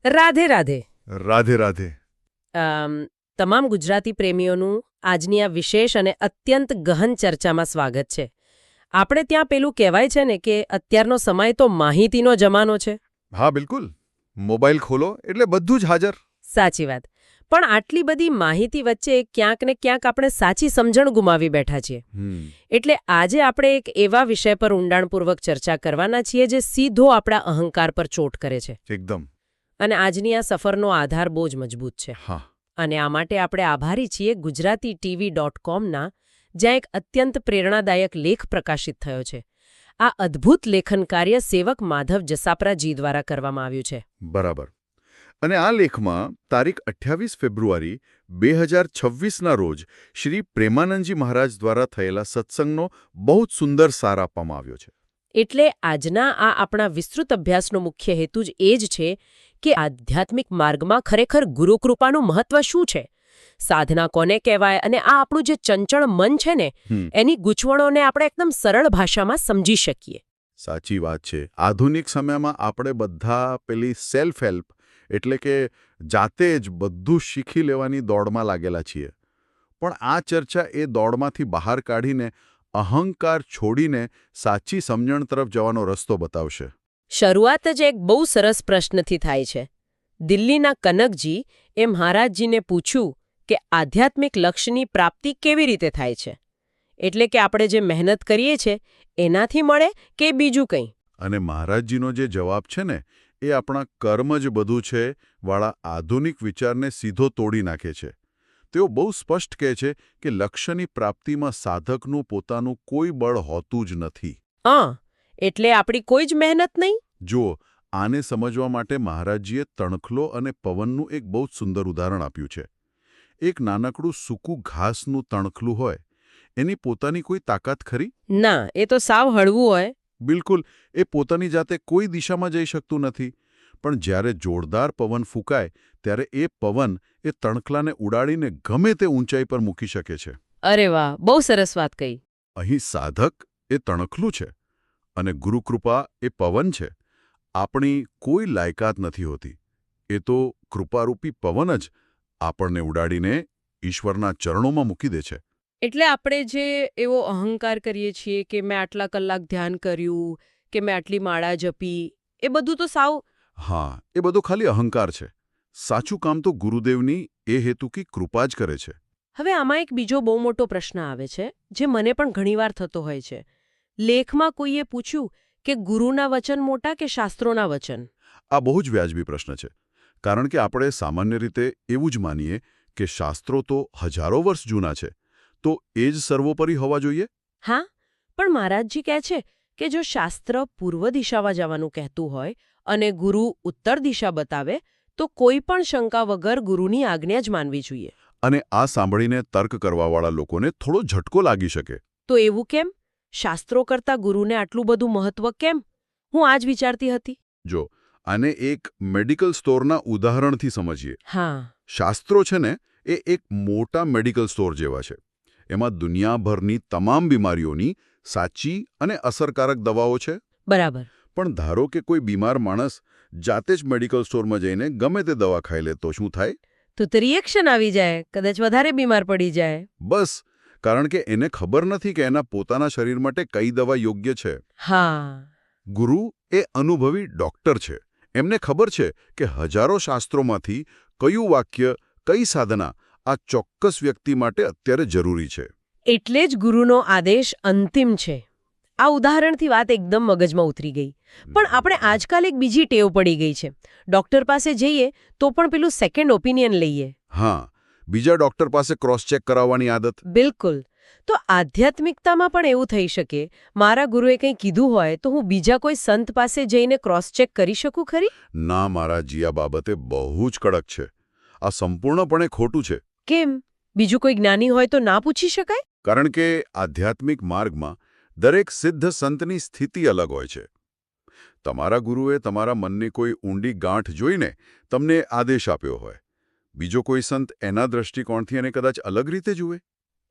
રાધે રાધે. રાધે રાધે. તમામ ગુજરાતી પ્રેમીઓનું આજની આ વિશેષ અને અત્યંત ગહન ચર્ચામાં સ્વાગત છે. આપણે ત્યાં પેલું કહેવાય છે ને કે અત્યારનો સમય તો માહિતીનો જમાનો છે. હા બિલકુલ. મોબાઈલ ખોલો એટલે બધું જ હાજર. સાચી વાત. પણ આટલી બધી માહિતી વચ્ચે ક્યાંક ને ક્યાંક આપણે સાચી સમજણ ગુમાવી બેઠા છીએ. એટલે આજે આપણે એક એવા વિષય પર ઊંડાણપૂર્વક ચર્ચા કરવાના છીએ જે સીધો આપણા અહંકાર પર ચોટ કરે છે. એકદમ. અને આજની આ સફરનો આધાર બહુ જ મજબૂત છે. હા. અને આ માટે આપણે આભારી છીએ GujaratiTV.comના, જ્યાં એક અત્યંત પ્રેરણાદાયક લેખ પ્રકાશિત થયો છે. આ અદ્ભુત લેખન કાર્ય સેવક માધવ જસાપરાજી દ્વારા કરવામાં આવ્યું છે. બરાબર. અને આ લેખમાં તારીખ 28 ફેબ્રુઆરી 2026ના રોજ શ્રી પ્રેમાનંદજી મહારાજ દ્વારા થયેલા સત્સંગનો બહુ જ સુંદર સાર આપવામાં આવ્યો છે. એટલે આજના આ આપણા વિસ્તૃત અભ્યાસનો મુખ્ય હેતુ જ એ જ છે કે આધ્યાત્મિક માર્ગમાં ખરેખર ગુરુકૃપાનું મહત્વ શું છે, સાધના કોને કહેવાય, અને આ આપણું જે ચંચળ મન છે ને એની ગૂંચવણોને આપણે એકદમ સરળ ભાષામાં સમજી શકીએ. સાચી વાત છે. આધુનિક સમયમાં આપણે બધા પેલી સેલ્ફ હેલ્પ એટલે કે જાતે જ બધું શીખી લેવાની દોડમાં લાગેલા છીએ. પણ આ ચર્ચા એ દોડમાંથી બહાર કાઢીને અહંકાર છોડીને સાચી સમજણ તરફ જવાનો રસ્તો બતાવશે. શરૂઆત જ એક બહુ સરસ પ્રશ્નથી થાય છે. દિલ્હીના કનકજી એ મહારાજજીને પૂછ્યું કે આધ્યાત્મિક લક્ષ્યની પ્રાપ્તિ કેવી રીતે થાય છે? એટલે કે આપણે જે મહેનત કરીએ છીએ એનાથી મળે કે બીજું કંઈ? અને મહારાજજીનો જે જવાબ છે ને એ આપણા કર્મ જ બધું છે વાળા આધુનિક વિચારને સીધો તોડી નાખે છે. તેઓ બહુ સ્પષ્ટ કહે છે કે લક્ષ્યની પ્રાપ્તિમાં સાધકનું પોતાનું કોઈ બળ હોતું જ નથી. એટલે આપણી કોઈ જ મહેનત નહીં? જુઓ, આને સમજવા માટે મહારાજજીએ તણખલો અને પવનનું એક બહુ સુંદર ઉદાહરણ આપ્યું છે. એક નાનકડું સૂકું ઘાસનું તણખલું હોય, એની પોતાની કોઈ તાકાત ખરી? ના, એ તો સાવ હળવું હોય. બિલકુલ. એ પોતાની જાતે કોઈ દિશામાં જઈ શકતું નથી. પણ જ્યારે જોરદાર પવન ફૂંકાય ત્યારે એ પવન એ તણખલાને ઉડાડીને ગમે તે ઊંચાઈ પર મૂકી શકે છે. અરે વાહ, બહુ સરસ વાત કહી. અહીં સાધક એ તણખલું છે અને ગુરુકૃપા એ પવન છે. આપણી કોઈ લાયકાત નથી હોતી. એ તો કૃપારૂપી પવન જ આપણને ઉડાડીને ઈશ્વરના ચરણોમાં મૂકી દે છે. એટલે આપણે જે એવો અહંકાર કરીએ છીએ કે મેં આટલા કલાક ધ્યાન કર્યું, કે મેં આટલી માળા જપી, એ બધું તો સાવ... હા, એ બધું ખાલી અહંકાર છે. સાચું કામ તો ગુરુદેવની એ હેતુકી કૃપા જ કરે છે. હવે આમાં એક બીજો બહુ મોટો પ્રશ્ન આવે છે, જે મને પણ ઘણીવાર થતો હોય છે. લેખમાં કોઈએ પૂછ્યું કે ગુરુના વચન મોટા કે શાસ્ત્રોના વચન? આ બહુ જ વ્યાજબી પ્રશ્ન છે. કારણ કે આપણે સામાન્ય રીતે એવું જ માનીએ કે શાસ્ત્રો તો હજારો વર્ષ જૂના છે, તો એ જ સર્વોપરી હોવા જોઈએ. હા, પણ મહારાજજી કહે છે કે જો શાસ્ત્ર પૂર્વ દિશામાં જવાનું કહેતું હોય અને ગુરુ ઉત્તર દિશા બતાવે તો કોઈ પણ શંકા વગર ગુરુની આજ્ઞા જ માનવી જોઈએ. અને આ સાંભળીને તર્ક કરવાવાળા લોકોને થોડો ઝટકો લાગી શકે. તો એવું કેમ? શાસ્ત્રો કરતાં ગુરુને આટલું બધું મહત્વ કેમ? હું આ જ વિચારતી હતી. જો, આને એક મેડિકલ સ્ટોરના ઉદાહરણથી સમજીએ. હા. શાસ્ત્રો છે ને એ એક મોટા મેડિકલ સ્ટોર જેવા છે. એમાં દુનિયાભરની તમામ બીમારીઓની સાચી અને અસરકારક દવાઓ છે. બરાબર. પણ ધારો કે કોઈ બીમાર માણસ જાતે જ મેડિકલ સ્ટોરમાં જઈને ગમે તે દવા ખાઈ લે તો શું થાય? તો રિએક્શન આવી જાય, કદાચ વધારે બીમાર પડી જાય. બસ, કારણ કે એને ખબર નથી કે એના પોતાના શરીર માટે કઈ દવા યોગ્ય છે. હા. ગુરુ એ અનુભવી ડોક્ટર છે. એમને ખબર છે કે હજારો શાસ્ત્રોમાંથી કયું વાક્ય, કઈ સાધના આ ચોક્કસ વ્યક્તિ માટે અત્યારે જરૂરી છે. એટલે જ ગુરુનો આદેશ અંતિમ છે. આ ઉદાહરણથી વાત એકદમ મગજમાં ઉતરી ગઈ. પણ આપણે આજકાલ એક બીજી ટેવ પડી ગઈ છે. ડોક્ટર પાસે જઈએ તો પણ પેલું સેકન્ડ ઓપિનિયન લઈએ. હા, બીજા ડોક્ટર પાસે ક્રોસ ચેક કરાવવાની આદત. બિલકુલ. તો આધ્યાત્મિકતામાં પણ એવું થઈ શકે, મારા ગુરુએ કંઈ કીધું હોય તો હું બીજા કોઈ સંત પાસે જઈને ક્રોસ ચેક કરી શકું ખરી? ના મહારાજજી, આ બાબતે બહુ જ કડક છે. આ સંપૂર્ણપણે ખોટું છે. કેમ? બીજું કોઈ જ્ઞાની હોય તો ના પૂછી શકાય? કારણ કે આધ્યાત્મિક માર્ગમાં દરેક સિદ્ધ સંતની સ્થિતિ અલગ હોય છે. તમારા ગુરુએ તમારા મનની કોઈ ઊંડી ગાંઠ જોઈને તમને આદેશ આપ્યો હોય. બીજો કોઈ સંત એના દ્રષ્ટિકોણથી એને કદાચ અલગ રીતે જુએ.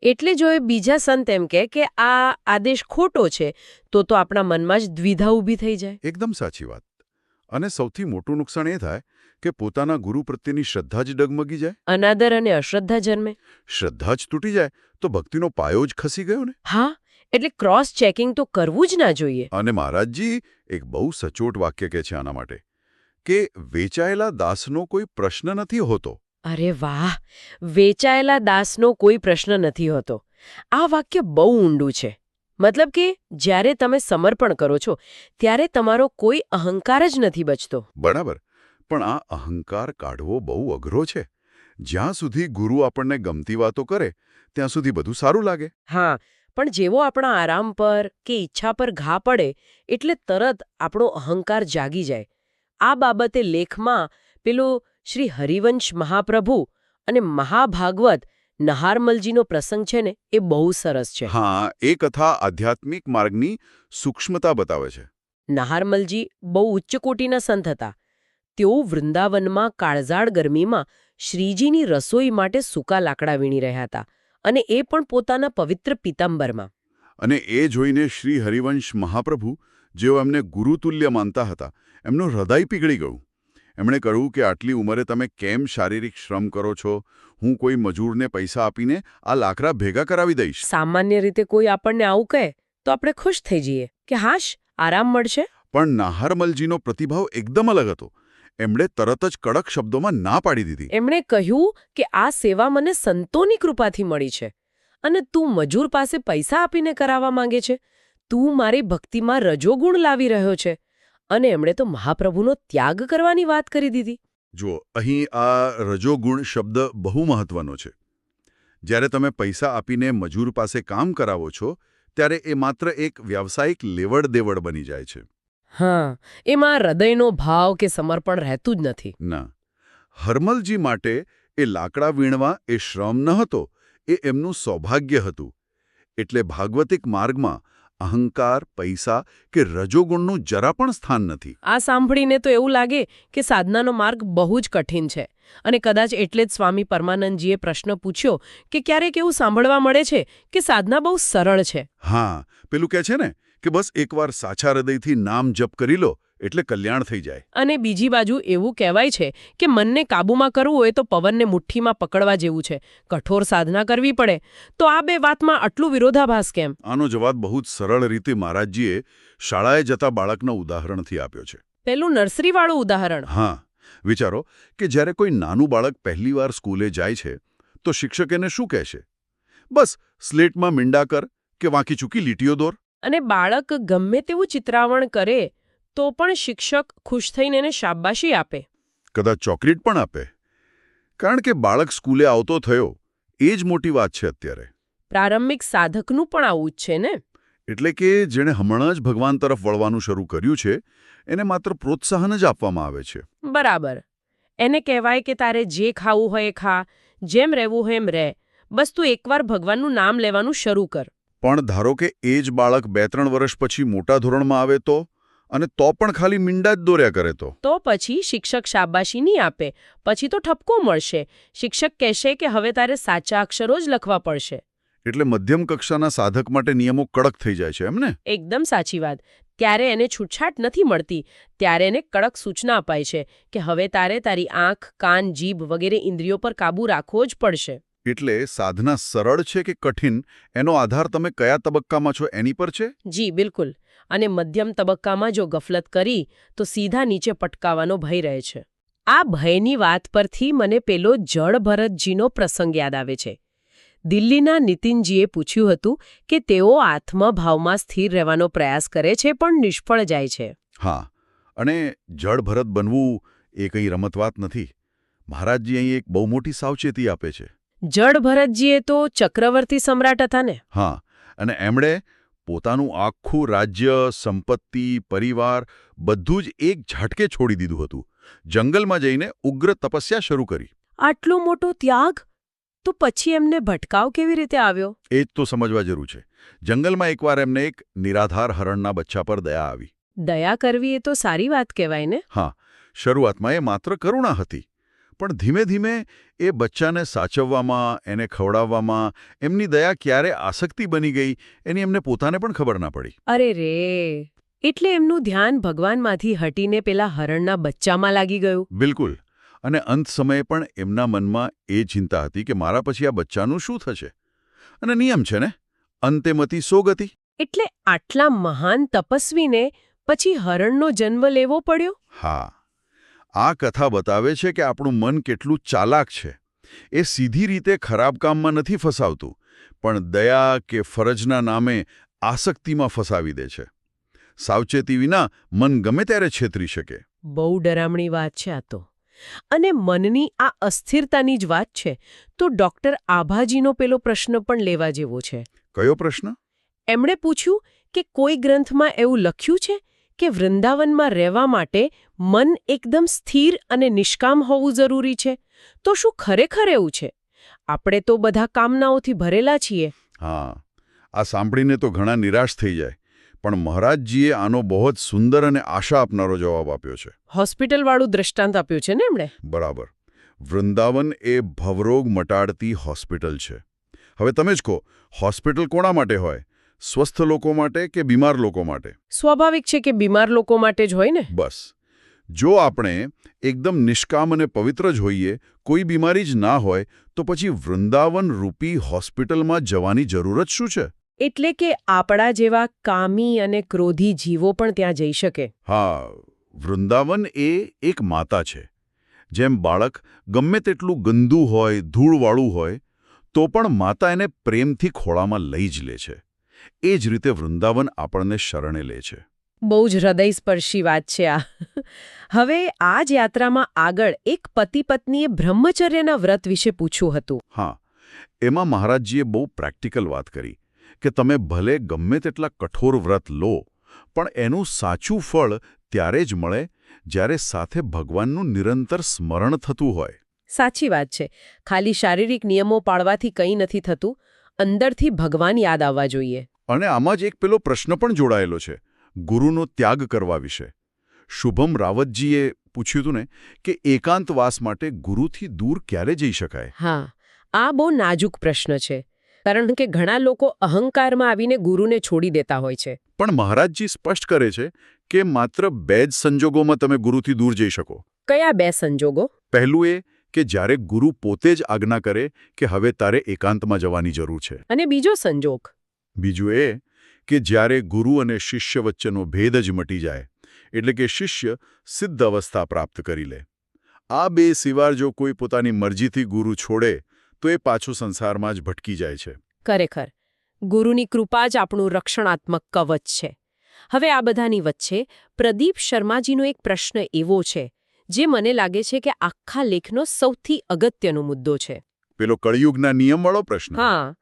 એટલે જો એ બીજા સંત એમ કહે કે આ આદેશ ખોટો છે તો આપણા મનમાં જ દ્વિધા ઊભી થઈ જાય. એકદમ સાચી વાત. અને સૌથી મોટું નુકસાન એ થાય કે પોતાના ગુરુ પ્રત્યેની શ્રદ્ધા જ ડગમગી જાય. અનાદર અને અશ્રદ્ધા જન્મે. શ્રદ્ધા જ તૂટી જાય તો ભક્તિનો પાયો જ ખસી ગયો ને. હા, એટલે ક્રોસ ચેકિંગ તો કરવું જ ના જોઈએ. અને મહારાજજી એક બહુ સચોટ વાક્ય કહે છે આના માટે કે વેચાયેલા દાસનો કોઈ પ્રશ્ન નથી હોતો. અરે વાહ! વેચાયેલા દાસનો કોઈ પ્રશ્ન નથી હોતો. આ વાક્ય બહુ ઊંડું છે. મતલબ કે જ્યારે તમે સમર્પણ કરો છો ત્યારે તમારો કોઈ અહંકાર જ નથી બચતો. બરાબર. પણ આ અહંકાર કાઢવો બહુ અઘરો છે. જ્યાં સુધી ગુરુ આપણને ગમતી વાતો કરે ત્યાં સુધી બધું સારું લાગે. હા, પણ જેવો આપણા આરામ પર કે ઈચ્છા પર ઘા પડે એટલે તરત આપણો અહંકાર જાગી જાય. આ બાબતે લેખમાં પેલો શ્રી હરિવંશ મહાપ્રભુ અને મહાભાગવત નહારમલજીનો પ્રસંગ છે ને એ બહુ સરસ છે. હા, એ કથા આધ્યાત્મિક માર્ગની સૂક્ષ્મતા બતાવે છે. નહારમલજી બહુ ઉચ્ચ કોટીના સંત હતા. તેઓ વૃંદાવનમાં કાળઝાળ ગરમીમાં શ્રીજીની રસોઈ માટે સૂકા લાકડા વીણી રહ્યા હતા, અને એ પણ પોતાના પવિત્ર પિતાંબરમાં. અને એ જોઈને શ્રી હરિવંશ મહાપ્રભુ, જેઓ એમને ગુરુતુલ્ય માનતા હતા, એમનું હૃદય પીગળી ગયું. એમણે કહ્યું કે આટલી ઉંમરે તમે કેમ શારીરિક શ્રમ કરો છો? હું કોઈ મજૂરને પૈસા આપીને આ લાકડા ભેગા કરાવી દઈશ. સામાન્ય રીતે કોઈ આપણને આવું કહે તો આપણે ખુશ થઈ જઈએ કે હાશ, આરામ મળશે. પણ નાહારમલજીનો પ્રતિભાવ એકદમ અલગ હતો. એમણે તરત જ કડક શબ્દોમાં ના પાડી દીધી. એમણે કહ્યું કે આ સેવા મને સંતોની કૃપાથી મળી છે અને તું મજૂર પાસે પૈસા આપીને કરાવવા માંગે છે. તું મારી ભક્તિમાં રજોગુણ લાવી રહ્યો છે. અને એમણે તો મહાપ્રભુનો ત્યાગ કરવાની વાત કરી દીધી. જુઓ, અહીં આ રજોગુણ શબ્દ બહુ મહત્વનો છે. જ્યારે તમે પૈસા આપીને મજૂર પાસે કામ કરાવો છો ત્યારે એ માત્ર એક વ્યાવસાયિક લેવડ-દેવડ બની જાય છે. હા, એમાં હૃદયનો ભાવ કે સમર્પણ રહેતું જ નથી. ના, હરમલજી માટે એ લાકડા વીણવા એ શ્રમ ન હતો, એ એમનું સૌભાગ્ય હતું. એટલે ભાગવતિક માર્ગમાં અહંકાર, પૈસા કે રજોગુણનું જરા પણ સ્થાન નથી. આ સાંભળીને તો એવું લાગે કે સાધનાનો માર્ગ બહુ જ કઠિન છે. અને કદાચ એટલે જ સ્વામી પરમાનંદજીએ પ્રશ્ન પૂછ્યો કે ક્યારેક એવું સાંભળવા મળે છે કે સાધના બહુ સરળ છે. હા, પેલું કહે છે ને કે બસ એકવાર સાચા હૃદયથી નામ જપ કરી લો એટલે કલ્યાણ થઈ જાય. અને બીજી બાજુ એવું કહેવાય છે કે મનને કાબૂમાં કરવું હોય તો પવનને મુઠ્ઠીમાં પકડવા જેવું છે. કઠોર સાધના કરવી પડે. તો આ બે વાતમાં આટલું વિરોધાભાસ કેમ? આનો જવાબ બહુ જ સરળ રીતે મહારાજજીએ શાળાએ જતા બાળકના ઉદાહરણથી આપ્યો છે. પેલું નર્સરીવાળું ઉદાહરણ. હા, વિચારો કે જ્યારે કોઈ નાનું બાળક પહેલીવાર સ્કૂલે જાય છે તો શિક્ષક એને શું કહેશે? બસ સ્લેટમાં મીંડા કર કે વાંકી ચૂકી લીટીઓ દોર. અને બાળક ગમે તેવું ચિત્રાવણ કરે તો પણ શિક્ષક ખુશ થઈને એને શાબાશી આપે. કદાચ ચોકલેટ પણ આપે. કારણ કે બાળક સ્કૂલે આવતો થયો એ જ મોટી વાત છે અત્યારે. પ્રારંભિક સાધકનું પણ આવું જ છે ને. એટલે કે જેણે હમણાં જ ભગવાન તરફ વળવાનું શરૂ કર્યું છે એને માત્ર પ્રોત્સાહન જ આપવામાં આવે છે. બરાબર. એને કહેવાય કે તારે જે ખાવું હોય એ ખા, જેમ રહેવું હોય એમ રહે, બસ તું એકવાર ભગવાનનું નામ લેવાનું શરૂ કર. પણ ધારો કે એ જ બાળક 2-3 વર્ષ પછી મોટા ધોરણમાં આવે તો, અને તો પણ ખાલી મીંડા જ દોર્યા કરે તો પછી શિક્ષક શાબાશી નહીં આપે. પછી તો ઠપકો મળશે. શિક્ષક કહેશે કે હવે તારે સાચા અક્ષરો જ લખવા પડશે. એટલે મધ્યમ કક્ષાના સાધક માટે નિયમો કડક થઈ જાય છે એમ ને? એકદમ સાચી વાત. ત્યારે એને છૂટછાટ નથી મળતી. ત્યારે એને કડક સૂચના અપાય છે કે હવે તારે તારી આંખ, કાન, જીભ વગેરે ઇન્દ્રિયો પર કાબૂ રાખવો જ પડશે. એટલે સાધના સરળ છે કે કઠિન એનો આધાર તમે કયા તબક્કામાં છો એની પર છે? જી બિલકુલ. અને મધ્યમ તબક્કામાં જો ગફલત કરી તો સીધા નીચે પટકાવાનો ભય રહે છે. આ ભયની વાત પરથી મને પેલો જળ ભરતજીનો પ્રસંગ યાદ આવે છે. દિલ્હીના નીતિનજીએ પૂછ્યું હતું કે તેઓ આત્મભાવમાં સ્થિર રહેવાનો પ્રયાસ કરે છે પણ નિષ્ફળ જાય છે. હા, અને જળ ભરત બનવું એ કંઈ રમત વાત નથી. મહારાજજી અહીં એક બહુ મોટી સાવચેતી આપે છે. જળ ભરતજીએ તો ચક્રવર્તી સમ્રાટ હતા ને. હા, અને એમણે પોતાનું આખું રાજ્ય, સંપત્તિ, પરિવાર બધું જ એક ઝાટકે છોડી દીધું હતું. જંગલમાં જઈને ઉગ્ર તપસ્યા શરૂ કરી. આટલો મોટો ત્યાગ? તો પછી એમને ભટકાવ કેવી રીતે આવ્યો? એ જ તો સમજવા જરૂર છે. જંગલમાં એકવાર એમને એક નિરાધાર હરણના બચ્ચા પર દયા આવી. દયા કરવી એ તો સારી વાત કહેવાય ને. હા, શરૂઆતમાં એ માત્ર કરુણા હતી. પણ ધીમે ધીમે એ બચ્ચાને સાચવવામાં, એને ખવડાવવામાં એમની દયા ક્યારે આસક્તિ બની ગઈ એની એમને પોતાને પણ ખબર ના પડી. અરે રે, એટલે એમનું ધ્યાન ભગવાનમાંથી હટીને પેલા હરણના બચ્ચામાં લાગી ગયું. બિલકુલ. અને અંત સમયે પણ એમના મનમાં એ ચિંતા હતી કે મારા પછી આ બચ્ચાનું શું થશે? અને નિયમ છે ને, અંતે મતિ સો ગતિ. એટલે આટલા મહાન તપસ્વીને પછી હરણનો જન્મ લેવો પડ્યો? હા, આ કથા બતાવે છે કે આપણું મન કેટલું ચાલાક છે. એ સીધી રીતે ખરાબ કામમાં નથી ફસાવતું, પણ દયા કે ફરજના નામે આસક્તિમાં ફસાવી દે છે. સાવચેતી વિના મન ગમે ત્યારે છેતરી શકે. બહુ ડરામણી વાત છે આ તો. અને મનની આ અસ્થિરતાની જ વાત છે તો ડોક્ટર આભાજીનો પેલો પ્રશ્ન પણ લેવા જેવો છે. કયો પ્રશ્ન? એમણે પૂછ્યું કે કોઈ ગ્રંથમાં એવું લખ્યું છે કે વૃંદાવનમાં રહેવા માટે મન એકદમ સ્થિર અને નિષ્કામ હોવું જરૂરી છે? તો શું ખરેખર એવું છે? આપણે તો બધા કામનાઓથી ભરેલા છીએ. હા, આ સાંભળીને તો ઘણા નિરાશ થઈ જાય. પણ મહારાજજીએ આનો બહુ જ સુંદર અને આશા આપનારો જવાબ આપ્યો છે. હોસ્પિટલવાળું દ્રષ્ટાંત આપ્યું છે ને એમણે? બરાબર. વૃંદાવન એ ભવરોગ મટાડતી હોસ્પિટલ છે. હવે તમે જ કહો, હોસ્પિટલ કોના માટે હોય? સ્વસ્થ લોકો માટે કે બીમાર લોકો માટે? સ્વાભાવિક છે કે બીમાર લોકો માટે જ હોય ને. બસ. જો આપણે એકદમ નિષ્કામ અને પવિત્ર જ હોઈએ, કોઈ બીમારી જ ના હોય, તો પછી વૃંદાવન રૂપી હોસ્પિટલમાં જવાની જરૂર જ શું છે? એટલે કે આપણા જેવા કામી અને ક્રોધી જીવો પણ ત્યાં જઈ શકે. હા, વૃંદાવન એ એક માતા છે. જેમ બાળક ગમે તેટલું ગંદુ હોય, ધૂળવાળું હોય, તો પણ માતા એને પ્રેમથી ખોળામાં લઈ જ લે છે. એ જ રીતે વૃંદાવન આપણને શરણે લે છે. બહુ જ હૃદયસ્પર્શી વાત છે આ. હવે આ જ યાત્રામાં આગળ એક પતિ પત્નીએ બ્રહ્મચર્યના વ્રત વિશે પૂછ્યું હતું. હા, એમાં મહારાજજીએ બહુ પ્રેક્ટિકલ વાત કરી કે તમે ભલે ગમે તેટલા કઠોર વ્રત લો, પણ એનું સાચું ફળ ત્યારે જ મળે જ્યારે સાથે ભગવાનનું નિરંતર સ્મરણ થતું હોય. સાચી વાત છે. ખાલી શારીરિક નિયમો પાળવાથી કંઈ નથી થતું. અંદરથી ભગવાન યાદ આવવા જોઈએ. અને આમાં જ એક પેલો પ્રશ્ન પણ જોડાયેલો છે, ગુરુનો ત્યાગ કરવા વિશે. શુભમ રાવતજીએ પૂછ્યું હતું ને કે એકાંતવાસ માટે ગુરુથી દૂર ક્યારે જઈ શકાય? હા, આ બહુ નાજુક પ્રશ્ન છે. કારણ કે ઘણા લોકો અહંકારમાં આવીને ગુરુને છોડી દેતા હોય છે. પણ મહારાજજી સ્પષ્ટ કરે છે કે માત્ર 2 જ સંજોગોમાં તમે ગુરુથી દૂર જઈ શકો. કયા 2 સંજોગો? પહેલું એ કે જ્યારે ગુરુ પોતે જ આજ્ઞા કરે કે હવે તારે એકાંતમાં જવાની જરૂર છે. અને બીજો સંજોગ? બીજું એ કે જ્યારે ગુરુ અને શિષ્ય વચ્ચેનો ભેદ જ મટી જાય, એટલે કે શિષ્ય સિદ્ધ અવસ્થા પ્રાપ્ત કરી લે. આ 2 સિવાય જો કોઈ પોતાની મરજીથી ગુરુ છોડે તો એ પાછું સંસારમાં જ ભટકી જાય છે. ખરેખર ગુરુની કૃપા જ આપણું રક્ષણાત્મક કવચ છે. હવે આ બધાની વચ્ચે પ્રદીપ શર્માજીનો એક પ્રશ્ન એવો છે જે મને લાગે છે કે આખા લેખનો સૌથી અગત્યનો મુદ્દો છે. પેલો કળિયુગના નિયમવાળો પ્રશ્ન. હા,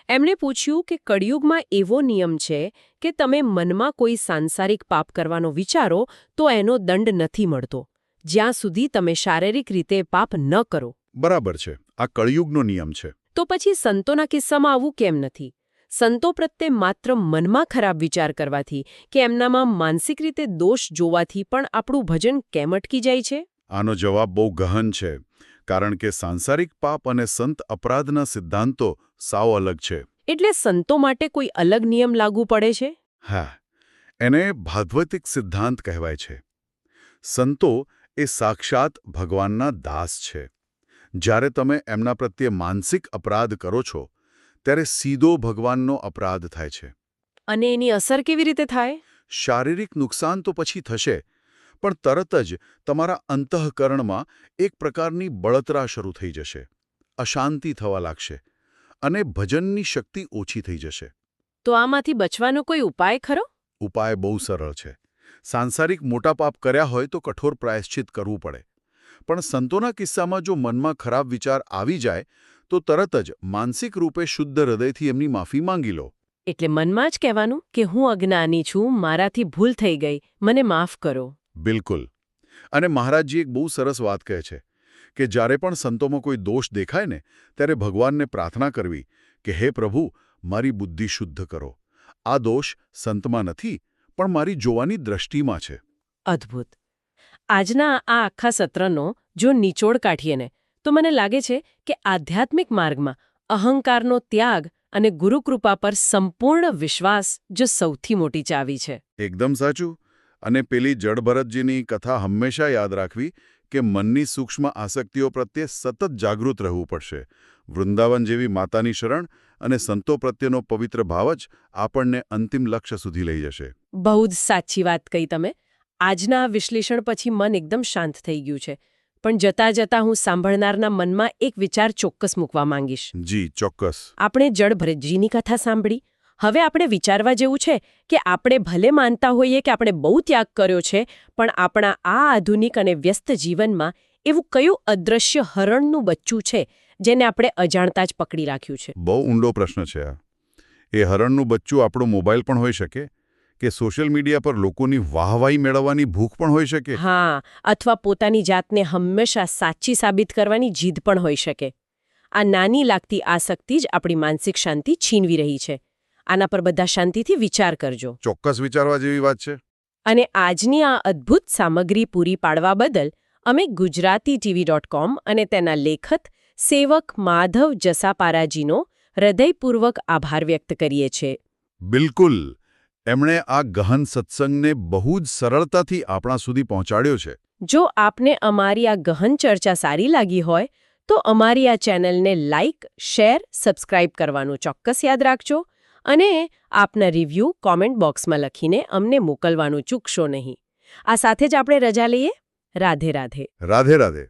એમણે પૂછ્યું કે કળિયુગમાં એવો નિયમ છે કે તમે મનમાં કોઈ સાંસારિક પાપ કરવાનો વિચારો તો એનો દંડ નથી મળતો, જ્યાં સુધી તમે શારીરિક રીતે પાપ ન કરો. બરાબર છે, આ કળિયુગનો નિયમ છે. તો પછી સંતોના કિસ્સામાં આવું કેમ નથી? સંતો પ્રત્યે માત્ર મનમાં ખરાબ વિચાર કરવાથી કે એમનામાં માનસિક રીતે દોષ જોવાથી પણ આપણું ભજન કેમ અટકી જાય છે? આનો જવાબ બહુ ગહન છે, કારણ કે સાંસારિક પાપ અને સંત અપરાધના સિદ્ધાંતો સાવ અલગ છે. એટલે સંતો માટે કોઈ અલગ નિયમ લાગુ પડે છે? હા, એને ભાગવતિક સિદ્ધાંત કહેવાય છે. સંતો એ સાક્ષાત ભગવાનના દાસ છે. જ્યારે તમે એમના પ્રત્યે માનસિક અપરાધ કરો છો, ત્યારે સીધો ભગવાનનો અપરાધ થાય છે. અને એની અસર કેવી રીતે થાય? શારીરિક નુકસાન તો પછી થશે, પણ તરત જ તમારા અંતઃકરણમાં એક પ્રકારની બળતરા શરૂ થઈ જશે. અશાંતિ થવા લાગશે અને ભજનની શક્તિ ઓછી થઈ જશે. તો આમાંથી બચવાનો કોઈ ઉપાય ખરો? ઉપાય બહુ સરળ છે. સાંસારિક મોટા પાપ કર્યા હોય તો કઠોર પ્રાયશ્ચિત કરવું પડે. પણ સંતોના કિસ્સામાં જો મનમાં ખરાબ વિચાર આવી જાય તો તરત જ માનસિક રૂપે શુદ્ધ હૃદયથી એમની માફી માંગી લો. એટલે મનમાં જ કહેવાનું કે હું અજ્ઞાની છું, મારાથી ભૂલ થઈ ગઈ, મને માફ કરો. બિલકુલ. અને મહારાજજી એક બહુ સરસ વાત કહે છે કે જ્યારે પણ સંતોમાં કોઈ દોષ દેખાય ને ત્યારે ભગવાનને પ્રાર્થના કરવી કે હે પ્રભુ, મારી બુદ્ધિ શુદ્ધ કરો. આ દોષ સંતમાં નથી, પણ મારી જોવાની દ્રષ્ટિમાં છે. અદ્ભુત. આજના આ આખા સત્રનો જો નિચોડ કાઢીએ ને તો મને લાગે છે કે આધ્યાત્મિક માર્ગમાં અહંકારનો ત્યાગ અને ગુરુકૃપા પર સંપૂર્ણ વિશ્વાસ જો સૌથી મોટી ચાવી છે. એકદમ સાચું. અને પેલી જડભરતજીની કથા હંમેશા યાદ રાખવી કે મનની સૂક્ષ્મ આસક્તિઓ પ્રત્યે સતત જાગૃત રહેવું પડશે. વૃંદાવન જેવી માતાની શરણ અને સંતો પ્રત્યેનો પવિત્ર ભાવ જ આપણને અંતિમ લક્ષ્ય સુધી લઈ જશે. બહુ જ સાચી વાત કહી તમે. આજના આ વિશ્લેષણ પછી મન એકદમ શાંત થઈ ગયું છે. પણ જતાં જતાં હું સાંભળનારના મનમાં એક વિચાર ચોક્કસ મૂકવા માંગીશ. જી, ચોક્કસ. આપણે જડભરતજીની કથા સાંભળી. હવે આપણે વિચારવા જેવું છે કે આપણે ભલે માનતા હોઈએ કે આપણે બહુ ત્યાગ કર્યો છે, પણ આપણા આ આધુનિક અને વ્યસ્ત જીવનમાં એવું કયું અદૃશ્ય હરણનું બચ્ચું છે જેને આપણે અજાણતા જ પકડી રાખ્યું છે? બહુ ઊંડો પ્રશ્ન છે આ. એ હરણનું બચ્ચું આપણો મોબાઈલ પણ હોઈ શકે કે સોશિયલ મીડિયા પર લોકોની વાહવાહી મેળવવાની ભૂખ પણ હોઈ શકે. હા, અથવા પોતાની જાતને હંમેશા સાચી સાબિત કરવાની જીદ પણ હોઈ શકે. આ નાની લાગતી આસક્તિ જ આપણી માનસિક શાંતિ છીનવી રહી છે. આના પર બધા શાંતિથી વિચાર કરજો. ચોક્કસ વિચારવા જેવી વાત છે. અને આજની આ અદ્ભુત સામગ્રી પૂરી પાડવા બદલ અમે gujaratitv.com અને તેના લેખક સેવક માધવ જસાપારાજીનો હૃદયપૂર્વક આભાર વ્યક્ત કરીએ છીએ. બિલકુલ. એમણે આ ગહન સત્સંગને બહુ જ સરળતાથી આપણા સુધી પહોંચાડ્યો છે. જો આપને અમારી આ ગહન ચર્ચા સારી લાગી હોય તો અમારી આ ચેનલને લાઇક, શેર, સબસ્ક્રાઇબ કરવાનું ચોક્કસ યાદ રાખજો. અને આપના રિવ્યૂ કોમેન્ટ બોક્સમાં લખીને અમને મોકલવાનું ચૂકશો નહીં. આ સાથે જ આપણે રજા લઈએ. રાધે રાધે. રાધે રાધે.